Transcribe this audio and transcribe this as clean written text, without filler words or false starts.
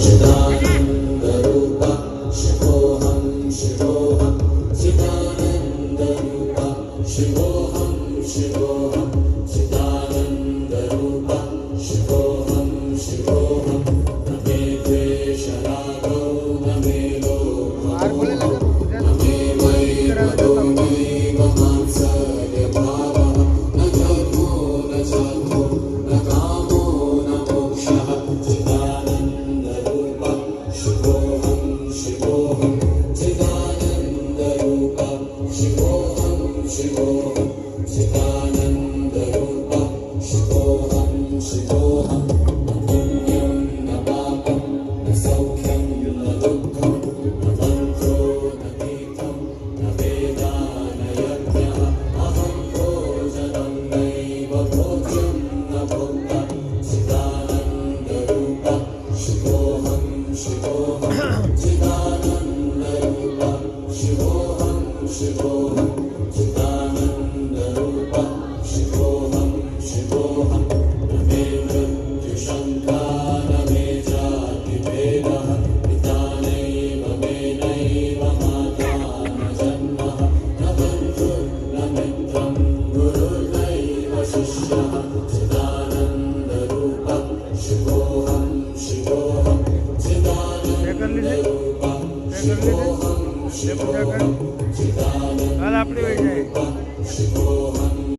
चिदानन्दरूप शिवोऽहं शिवोऽहं चिदानन्दरूप शिवोऽहं शिवोऽहं चिदानन्दरूप शिवोऽहं शिवोऽहं न मे द्वेषरागौ न मे लोभः न मे वैमदो नैव मात्सर्यभावः न धर्मो न चार्थो न कामो न मोक्षः चिदानन्दरूप शिवोऽहं शिवोऽहं चिदानन्दरूप शिवोऽहं शिवोऽहं चिदानन्दरूप शिवोऽहं शिवोऽहं न पुण्यं न पापं न सौख्यं न दुःखं न मन्त्रो न तीर्थं न वेदा न यज्ञः अहं भोजनं नैव भोज्यं न भोक्ता चिदानन्दरूप शिवोऽहं शिवोऽहं चिदानन्दरूप शिवोऽहं शिवोऽहं चिदानन्दरूप शिवोऽहं शिवोऽहं न मे मृत्युशङ्का न मे जातिभेदः पिता नैव मे नैव माता न जन्मः न बन्धुर्न मित्रं गुरुर्नैव शिष्यः चिदानन्दरूप शिवोऽहं शिवोऽहं चिदानन्दरूप शिवोऽहं शिवोऽहं चिदानन्दरूप शिवोऽहं